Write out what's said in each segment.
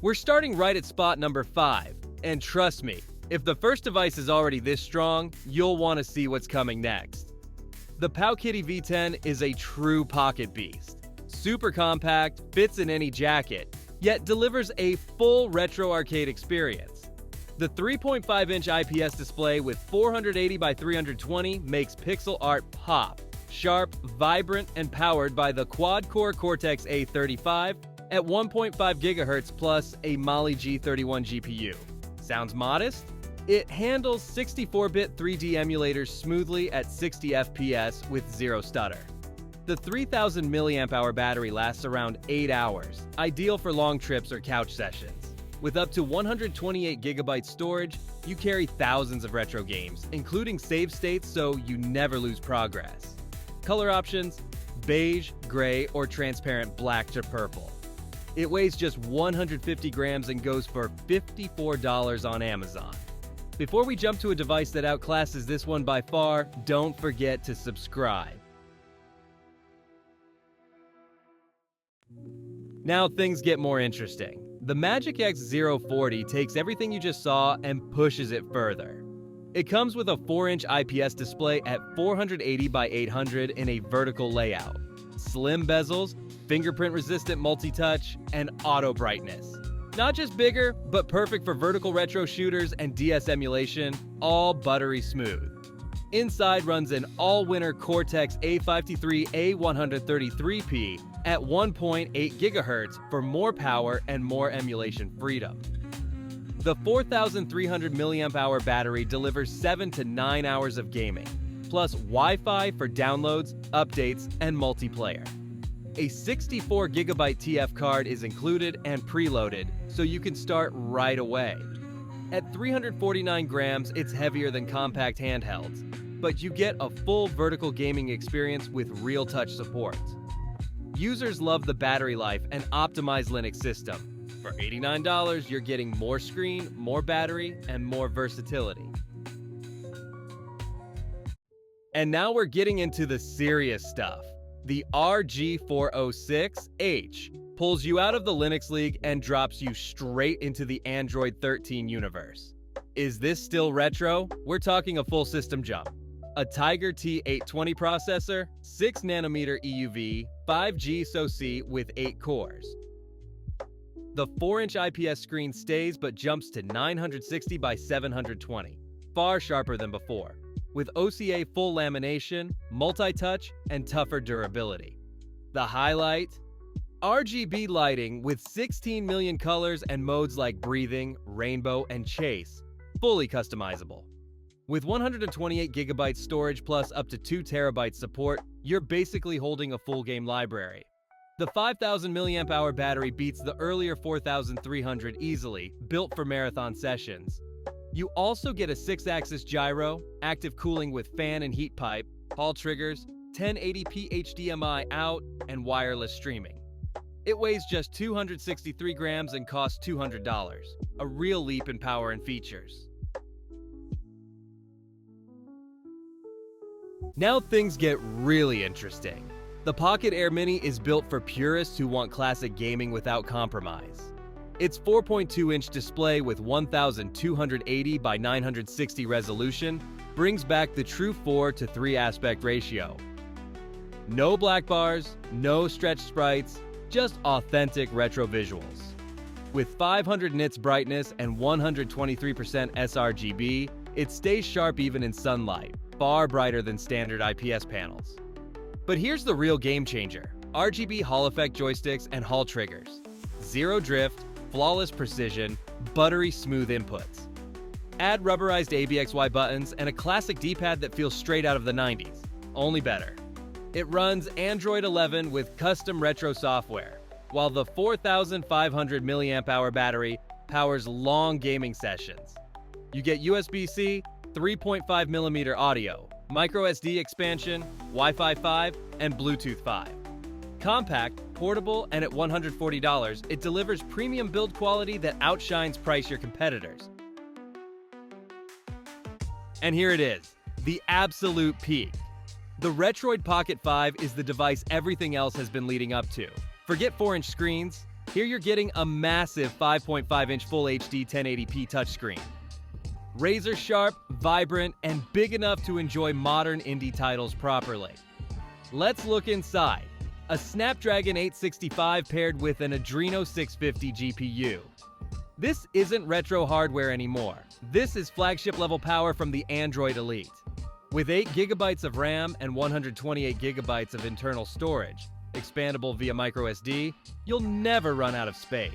We're starting right at spot number 5, and trust me, if the first device is already this strong, you'll want to see what's coming next. The Powkiddy V10 is a true pocket beast. Super compact, fits in any jacket, yet delivers a full retro arcade experience. The 3.5-inch IPS display with 480 by 320 makes pixel art pop, sharp, vibrant, and powered by the quad-core Cortex-A35 at 1.5 GHz plus a Mali G31 GPU. Sounds modest? It handles 64-bit 3D emulators smoothly at 60 FPS with zero stutter. The 3000 mAh battery lasts around 8 hours, ideal for long trips or couch sessions. With up to 128 GB storage, you carry thousands of retro games, including save states so you never lose progress. Color options: beige, gray, or transparent black to purple. It weighs just 150 grams and goes for $54 on Amazon. Before we jump to a device that outclasses this one by far, don't forget to subscribe. Now things get more interesting. The MagicX Zero 40 takes everything you just saw and pushes it further. It comes with a 4-inch IPS display at 480 by 800 in a vertical layout, slim bezels, fingerprint-resistant multi-touch, and auto brightness. Not just bigger, but perfect for vertical retro shooters and DS emulation, all buttery smooth. Inside runs an all-winner Cortex A53 A133P at 1.8 GHz for more power and more emulation freedom. The 4,300 mAh battery delivers 7 to 9 hours of gaming, plus Wi-Fi for downloads, updates, and multiplayer. A 64 GB TF card is included and preloaded, so you can start right away. At 349 grams, it's heavier than compact handhelds, but you get a full vertical gaming experience with real touch support. Users love the battery life and optimized Linux system. For $89, you're getting more screen, more battery, and more versatility. And now we're getting into the serious stuff. The RG406H pulls you out of the Linux League and drops you straight into the Android 13 universe. Is this still retro? We're talking a full system jump. A Tiger T820 processor, 6nm EUV, 5G SoC with 8 cores. The 4-inch IPS screen stays but jumps to 960 by 720, far sharper than before, with OCA full lamination, multi-touch, and tougher durability. The highlight? RGB lighting with 16 million colors and modes like breathing, rainbow, and chase, fully customizable. With 128 GB storage plus up to 2 TB support, you're basically holding a full game library. The 5,000 mAh battery beats the earlier 4,300 easily, built for marathon sessions. You also get a 6-axis gyro, active cooling with fan and heat pipe, Hall triggers, 1080p HDMI out, and wireless streaming. It weighs just 263 grams and costs $200, a real leap in power and features. Now things get really interesting. The Pocket Air Mini is built for purists who want classic gaming without compromise. Its 4.2-inch display with 1280 by 960 resolution brings back the true 4:3 aspect ratio. No black bars, no stretched sprites, just authentic retro visuals. With 500 nits brightness and 123% sRGB, it stays sharp even in sunlight, far brighter than standard IPS panels. But here's the real game changer: RGB Hall effect joysticks and Hall triggers. Zero drift, flawless precision, buttery smooth inputs. Add rubberized ABXY buttons and a classic D-pad that feels straight out of the 90s, only better. It runs Android 11 with custom retro software, while the 4,500 mAh battery powers long gaming sessions. You get USB-C, 3.5mm audio, microSD expansion, Wi-Fi 5, and Bluetooth 5. Compact, portable, and at $140, it delivers premium build quality that outshines price your competitors. And here it is, the absolute peak. The Retroid Pocket 5 is the device everything else has been leading up to. Forget 4-inch screens, Here you're getting a massive 5.5-inch Full HD 1080p touchscreen. Razor sharp, vibrant, and big enough to enjoy modern indie titles properly. Let's look inside. A Snapdragon 865 paired with an Adreno 650 GPU. This isn't retro hardware anymore. This is flagship-level power from the Android Elite. With 8 GB of RAM and 128 GB of internal storage, expandable via microSD, you'll never run out of space.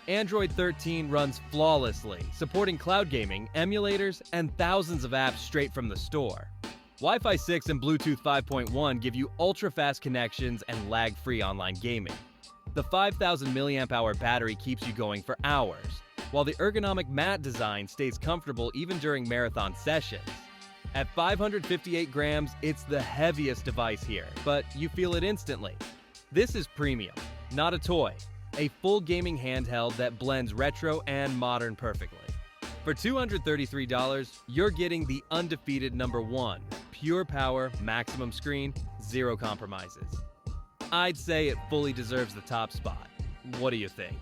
Android 13 runs flawlessly, supporting cloud gaming, emulators, and thousands of apps straight from the store. Wi-Fi 6 and Bluetooth 5.1 give you ultra-fast connections and lag-free online gaming. The 5,000 mAh battery keeps you going for hours, while the ergonomic matte design stays comfortable even during marathon sessions. At 558 grams, it's the heaviest device here, but you feel it instantly. This is premium, not a toy. A full gaming handheld that blends retro and modern perfectly. For $233, you're getting the undefeated #1, pure power, maximum screen, zero compromises. I'd say it fully deserves the top spot. What do you think?